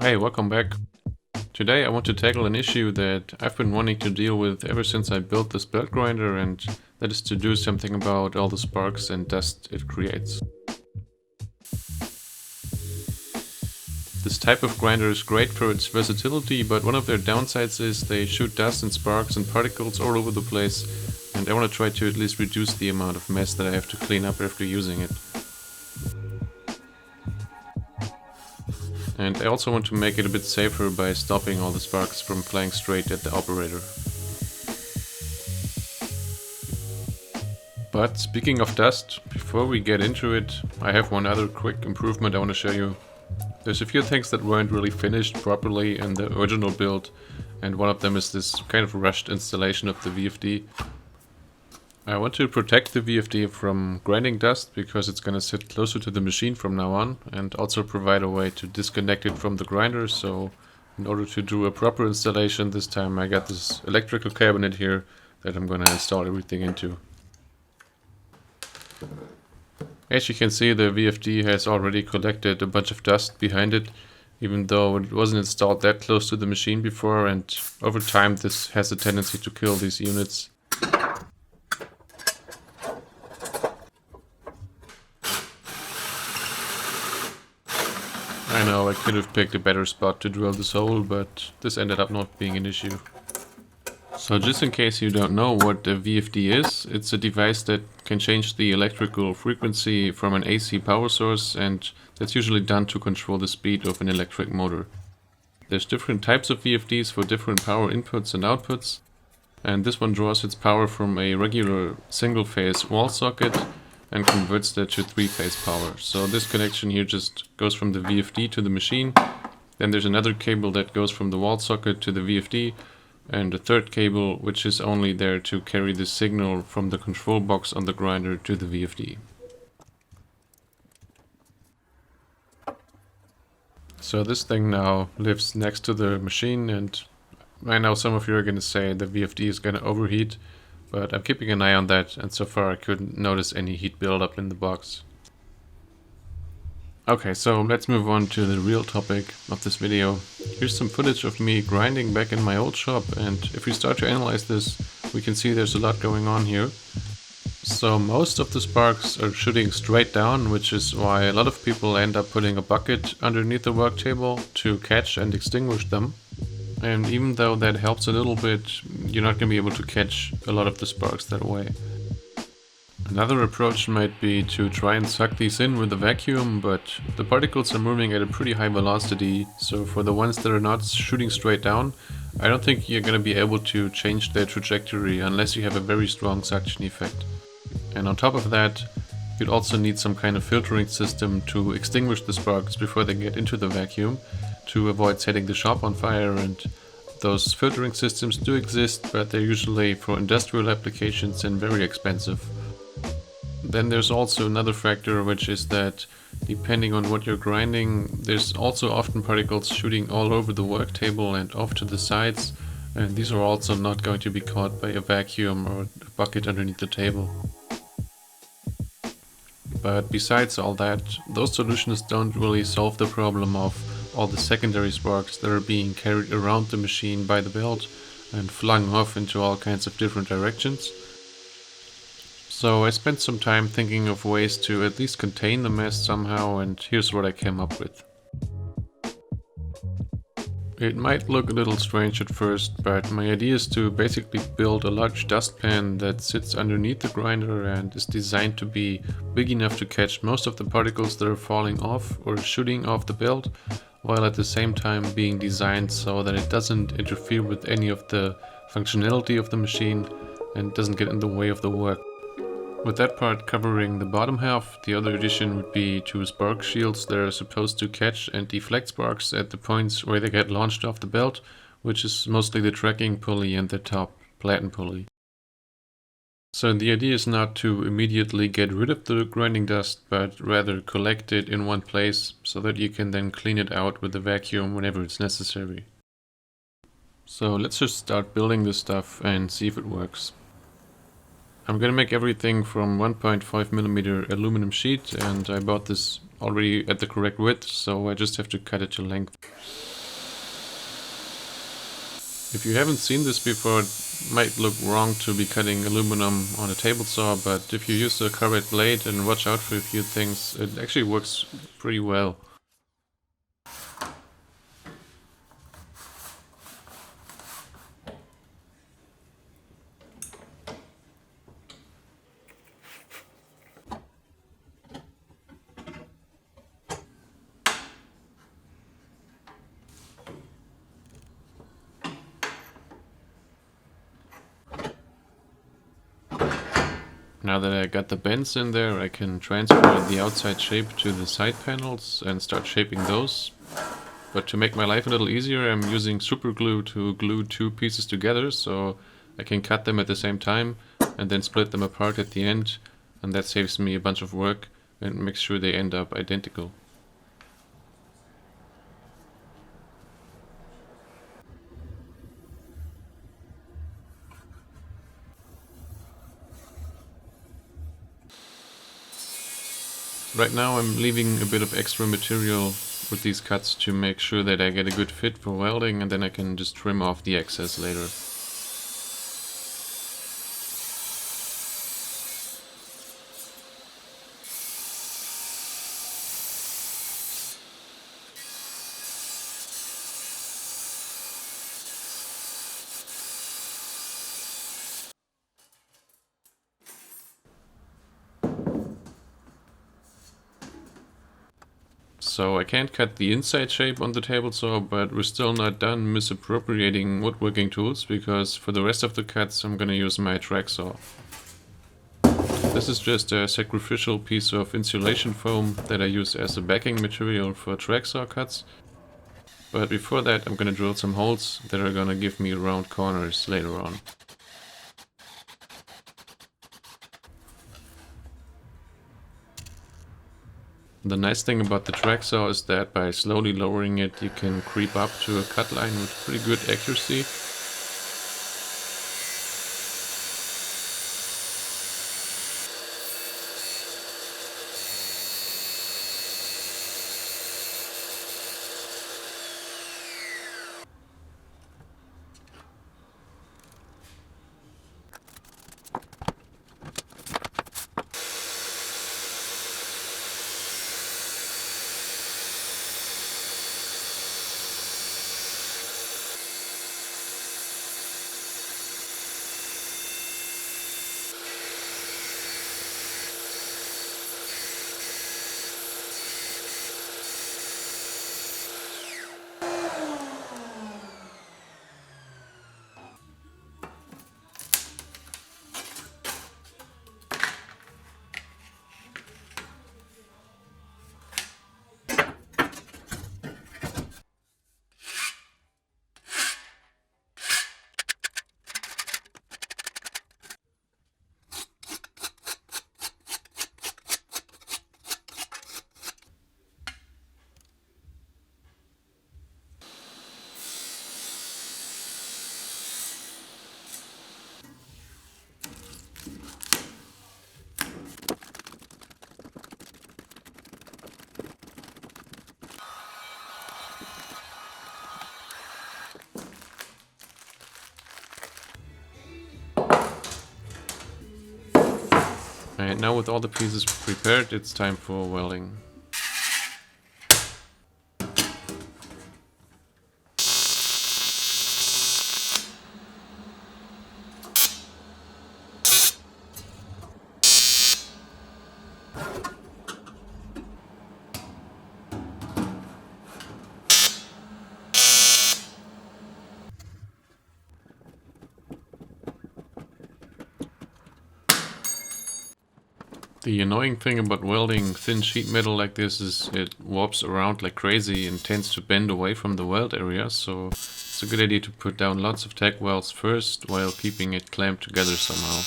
Hey, welcome back. Today I want to tackle an issue that I've been wanting to deal with ever since I built this belt grinder, and that is to do something about all the sparks and dust it creates. This type of grinder is great for its versatility, but one of their downsides is they shoot dust and sparks and particles all over the place, and I want to try to at least reduce the amount of mess that I have to clean up after using it. And I also want to make it a bit safer by stopping all the sparks from flying straight at the operator. But speaking of dust, before we get into it, I have one other quick improvement I want to show you. There's a few things that weren't really finished properly in the original build, and one of them is this kind of rushed installation of the VFD. I want to protect the VFD from grinding dust because it's going to sit closer to the machine from now on, and also provide a way to disconnect it from the grinder. So in order to do a proper installation this time, I got this electrical cabinet here that I'm going to install everything into. As you can see, the VFD has already collected a bunch of dust behind it, even though it wasn't installed that close to the machine before, and over time this has a tendency to kill these units. I know I could have picked a better spot to drill this hole, but this ended up not being an issue. So just in case you don't know what a VFD is, it's a device that can change the electrical frequency from an AC power source, and that's usually done to control the speed of an electric motor. There's different types of VFDs for different power inputs and outputs, and this one draws its power from a regular single-phase wall socket and converts that to three-phase power. So this connection here just goes from the VFD to the machine. Then there's another cable that goes from the wall socket to the VFD, and a third cable which is only there to carry the signal from the control box on the grinder to the VFD. So this thing now lives next to the machine, and I know some of you are going to say the VFD is going to overheat, but I'm keeping an eye on that, and so far I couldn't notice any heat buildup in the box. Okay, so let's move on to the real topic of this video. Here's some footage of me grinding back in my old shop, and if we start to analyze this, we can see there's a lot going on here. So most of the sparks are shooting straight down, which is why a lot of people end up putting a bucket underneath the work table to catch and extinguish them. And even though that helps a little bit, you're not going to be able to catch a lot of the sparks that way. Another approach might be to try and suck these in with a vacuum, but the particles are moving at a pretty high velocity, so for the ones that are not shooting straight down, I don't think you're going to be able to change their trajectory unless you have a very strong suction effect. And on top of that, you'd also need some kind of filtering system to extinguish the sparks before they get into the vacuum, to avoid setting the shop on fire, and those filtering systems do exist, but they're usually for industrial applications and very expensive. Then there's also another factor, which is that depending on what you're grinding, there's also often particles shooting all over the work table and off to the sides, and these are also not going to be caught by a vacuum or a bucket underneath the table. But besides all that, those solutions don't really solve the problem of all the secondary sparks that are being carried around the machine by the belt and flung off into all kinds of different directions. So I spent some time thinking of ways to at least contain the mess somehow, and here's what I came up with. It might look a little strange at first, but my idea is to basically build a large dustpan that sits underneath the grinder and is designed to be big enough to catch most of the particles that are falling off or shooting off the belt, while at the same time being designed so that it doesn't interfere with any of the functionality of the machine and doesn't get in the way of the work. With that part covering the bottom half, the other addition would be two spark shields that are supposed to catch and deflect sparks at the points where they get launched off the belt, which is mostly the tracking pulley and the top platen pulley. So the idea is not to immediately get rid of the grinding dust, but rather collect it in one place so that you can then clean it out with a vacuum whenever it's necessary. So let's just start building this stuff and see if it works. I'm gonna make everything from 1.5mm aluminum sheet, and I bought this already at the correct width, so I just have to cut it to length. If you haven't seen this before, it might look wrong to be cutting aluminum on a table saw, but if you use a correct blade and watch out for a few things, it actually works pretty well. Now that I got the bends in there, I can transfer the outside shape to the side panels and start shaping those. But to make my life a little easier, I'm using super glue to glue two pieces together, so I can cut them at the same time and then split them apart at the end, and that saves me a bunch of work and makes sure they end up identical. Right now I'm leaving a bit of extra material with these cuts to make sure that I get a good fit for welding, and then I can just trim off the excess later. So I can't cut the inside shape on the table saw, but we're still not done misappropriating woodworking tools, because for the rest of the cuts I'm gonna use my track saw. This is just a sacrificial piece of insulation foam that I use as a backing material for track saw cuts. But before that I'm gonna drill some holes that are gonna give me round corners later on. The nice thing about the track saw is that by slowly lowering it, you can creep up to a cut line with pretty good accuracy. And now with all the pieces prepared, it's time for welding. The annoying thing about welding thin sheet metal like this is it warps around like crazy and tends to bend away from the weld area, so it's a good idea to put down lots of tack welds first while keeping it clamped together somehow.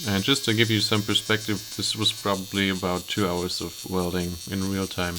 And just to give you some perspective, this was probably about 2 hours of welding in real time.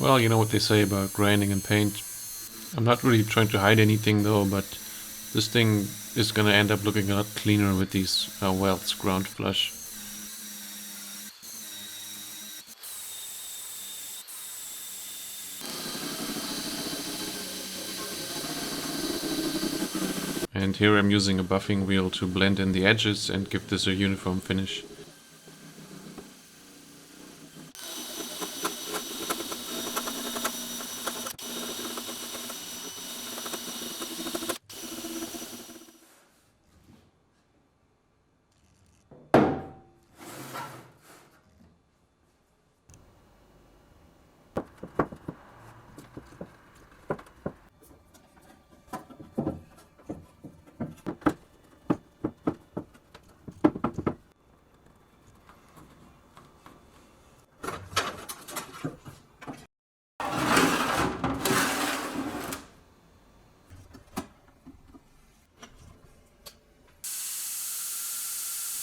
Well, you know what they say about grinding and paint. I'm not really trying to hide anything though, but this thing is gonna end up looking a lot cleaner with these welds ground flush. And here I'm using a buffing wheel to blend in the edges and give this a uniform finish.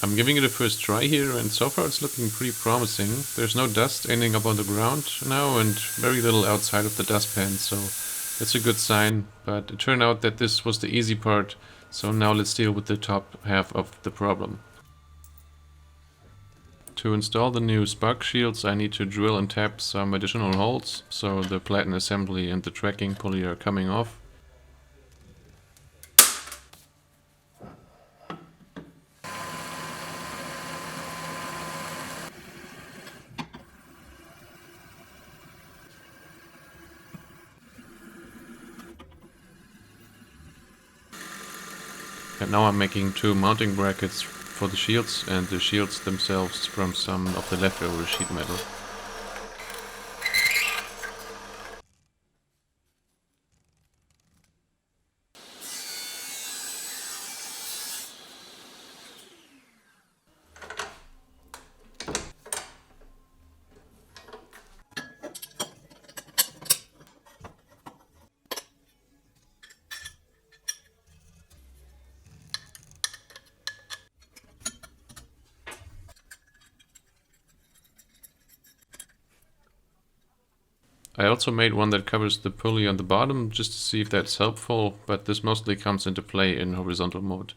I'm giving it a first try here, and so far it's looking pretty promising. There's no dust ending up on the ground now and very little outside of the dustpan, so that's a good sign. But it turned out that this was the easy part, so now let's deal with the top half of the problem. To install the new spark shields, I need to drill and tap some additional holes, so the platen assembly and the tracking pulley are coming off. And now I'm making two mounting brackets for the shields and the shields themselves from some of the leftover sheet metal. I also made one that covers the pulley on the bottom just to see if that's helpful, but this mostly comes into play in horizontal mode.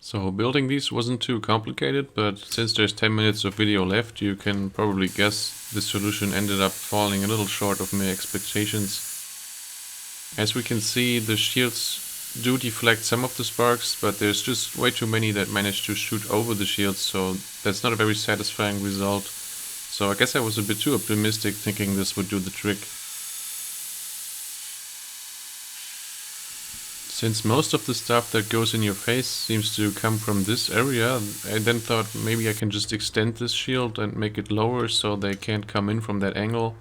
So building these wasn't too complicated, but since there's 10 minutes of video left, you can probably guess the solution ended up falling a little short of my expectations. As we can see, the shields do deflect some of the sparks, but there's just way too many that manage to shoot over the shields, so that's not a very satisfying result. So I guess I was a bit too optimistic thinking this would do the trick. Since most of the stuff that goes in your face seems to come from this area, I then thought maybe I can just extend this shield and make it lower so they can't come in from that angle.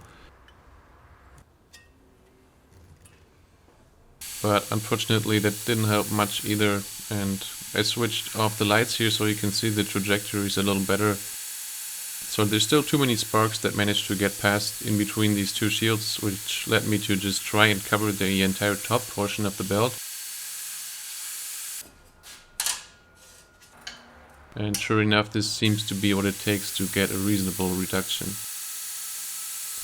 But unfortunately that didn't help much either, and I switched off the lights here so you can see the trajectories a little better. So there's still too many sparks that managed to get past in between these two shields, which led me to just try and cover the entire top portion of the belt. And sure enough, this seems to be what it takes to get a reasonable reduction.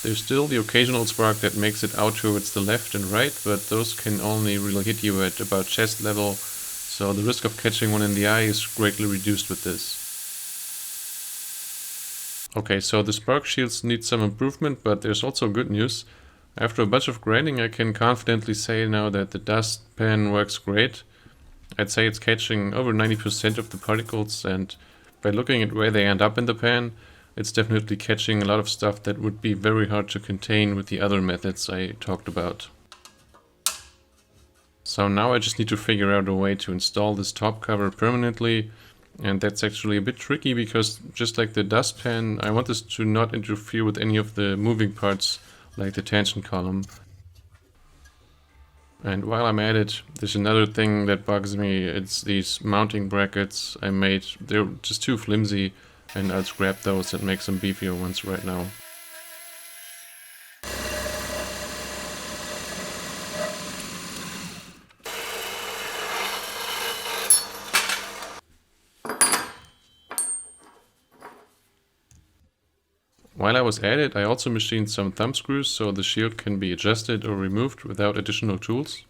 There's still the occasional spark that makes it out towards the left and right, but those can only really hit you at about chest level, so the risk of catching one in the eye is greatly reduced with this. Okay, so the spark shields need some improvement, but there's also good news. After a bunch of grinding, I can confidently say now that the dustpan works great. I'd say it's catching over 90% of the particles, and by looking at where they end up in the pan, it's definitely catching a lot of stuff that would be very hard to contain with the other methods I talked about. So now I just need to figure out a way to install this top cover permanently, and that's actually a bit tricky because just like the dustpan, I want this to not interfere with any of the moving parts like the tension column. And while I'm at it, there's another thing that bugs me. It's these mounting brackets I made. They're just too flimsy, and I'll scrap those and make some beefier ones right now. While I was at it, I also machined some thumb screws so the shield can be adjusted or removed without additional tools.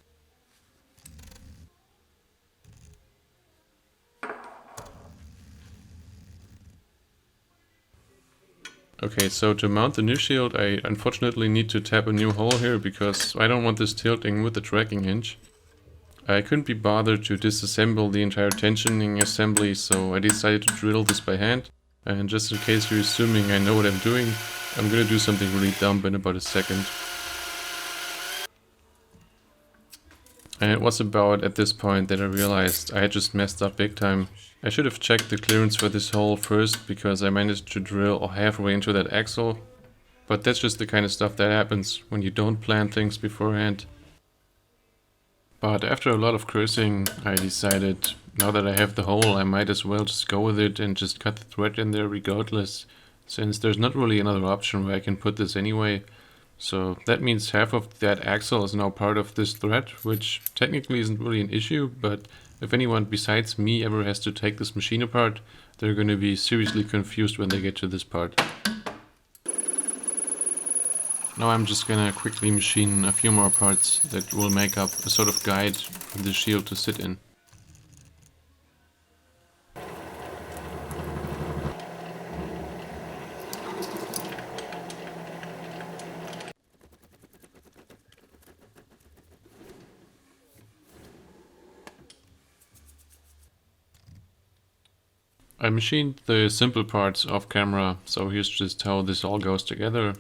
Okay, so to mount the new shield, I unfortunately need to tap a new hole here because I don't want this tilting with the tracking hinge. I couldn't be bothered to disassemble the entire tensioning assembly, so I decided to drill this by hand. And just in case you're assuming I know what I'm doing, I'm gonna do something really dumb in about a second. And it was about at this point that I realized I had just messed up big time. I should have checked the clearance for this hole first, because I managed to drill halfway into that axle. But that's just the kind of stuff that happens when you don't plan things beforehand. But after a lot of cursing, I decided, now that I have the hole, I might as well just go with it and just cut the thread in there regardless, since there's not really another option where I can put this anyway. So that means half of that axle is now part of this thread, which technically isn't really an issue, but if anyone besides me ever has to take this machine apart, they're going to be seriously confused when they get to this part. Now I'm just gonna quickly machine a few more parts that will make up a sort of guide for the shield to sit in. I machined the simple parts off camera, so here's just how this all goes together.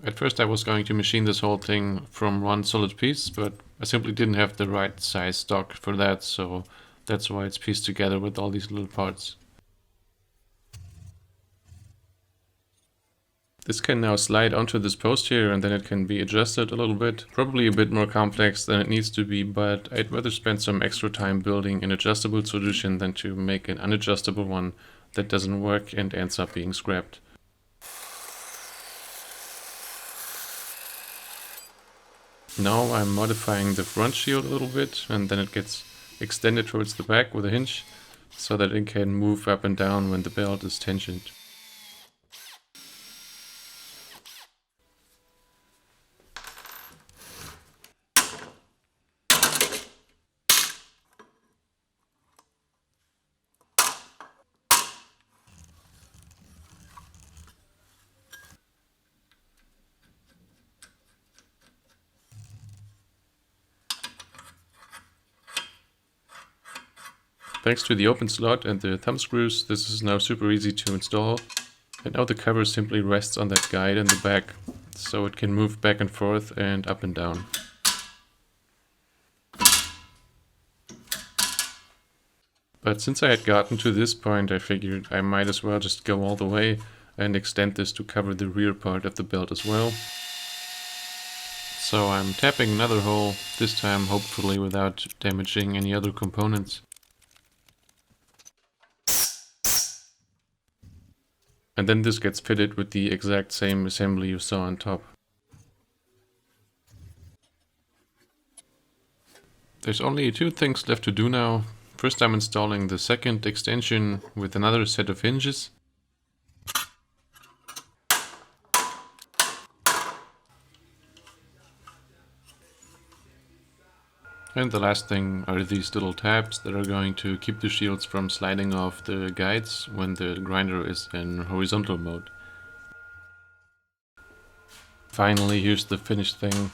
At first I was going to machine this whole thing from one solid piece, but I simply didn't have the right size stock for that, so that's why it's pieced together with all these little parts. This can now slide onto this post here, and then it can be adjusted a little bit. Probably a bit more complex than it needs to be, but I'd rather spend some extra time building an adjustable solution than to make an unadjustable one that doesn't work and ends up being scrapped. Now I'm modifying the front shield a little bit, and then it gets extended towards the back with a hinge, so that it can move up and down when the belt is tensioned. Thanks to the open slot and the thumb screws, this is now super easy to install. And now the cover simply rests on that guide in the back, so it can move back and forth and up and down. But since I had gotten to this point, I figured I might as well just go all the way and extend this to cover the rear part of the belt as well. So I'm tapping another hole, this time hopefully without damaging any other components. And then this gets fitted with the exact same assembly you saw on top. There's only two things left to do now. First I'm installing the second extension with another set of hinges. And the last thing are these little tabs that are going to keep the shields from sliding off the guides when the grinder is in horizontal mode. Finally, here's the finished thing.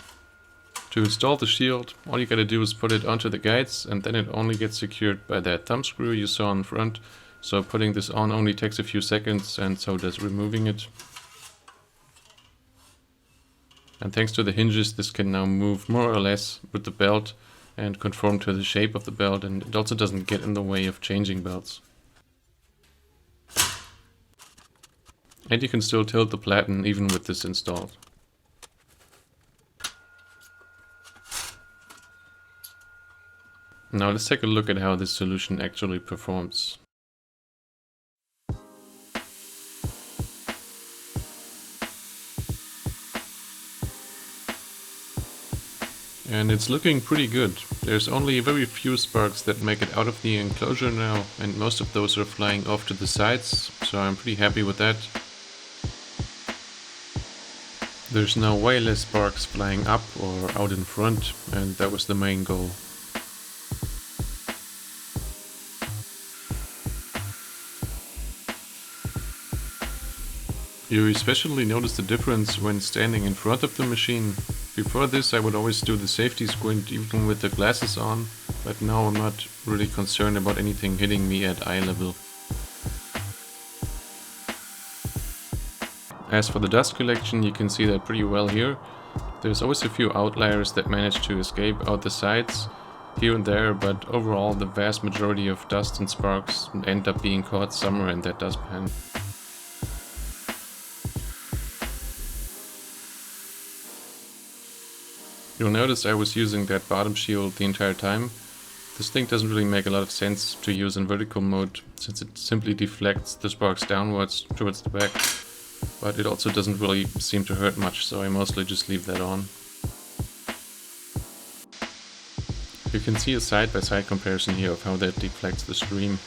To install the shield, all you gotta do is put it onto the guides, and then it only gets secured by that thumb screw you saw in front. So putting this on only takes a few seconds, and so does removing it. And thanks to the hinges, this can now move more or less with the belt and conform to the shape of the belt, and it also doesn't get in the way of changing belts. And you can still tilt the platen even with this installed. Now let's take a look at how this solution actually performs. And it's looking pretty good. There's only very few sparks that make it out of the enclosure now, and most of those are flying off to the sides, so I'm pretty happy with that. There's now way less sparks flying up or out in front, and that was the main goal. You especially notice the difference when standing in front of the machine. Before this I would always do the safety squint even with the glasses on, but now I'm not really concerned about anything hitting me at eye level. As for the dust collection, you can see that pretty well here. There's always a few outliers that manage to escape out the sides here and there, but overall the vast majority of dust and sparks end up being caught somewhere in that dustpan. You'll notice I was using that bottom shield the entire time. This thing doesn't really make a lot of sense to use in vertical mode, since it simply deflects the sparks downwards towards the back. But it also doesn't really seem to hurt much, so I mostly just leave that on. You can see a side-by-side comparison here of how that deflects the stream.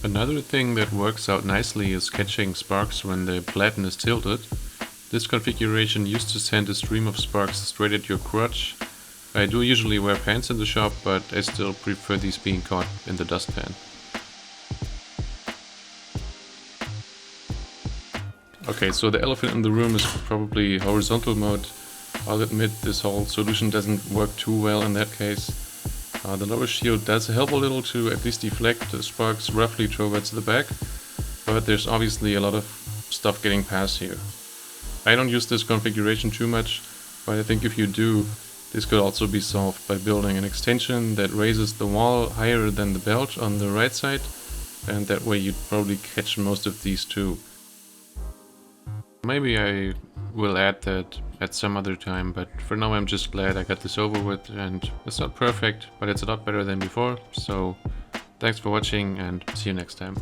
Another thing that works out nicely is catching sparks when the platen is tilted. This configuration used to send a stream of sparks straight at your crotch. I do usually wear pants in the shop, but I still prefer these being caught in the dustpan. Okay, so the elephant in the room is probably horizontal mode. I'll admit this whole solution doesn't work too well in that case. The lower shield does help a little to at least deflect the sparks roughly towards the back, but there's obviously a lot of stuff getting past here. I don't use this configuration too much, but I think if you do, this could also be solved by building an extension that raises the wall higher than the belt on the right side, and that way you'd probably catch most of these too. Maybe I will add that at some other time, but for now I'm just glad I got this over with, and it's not perfect, but it's a lot better than before, so thanks for watching and see you next time.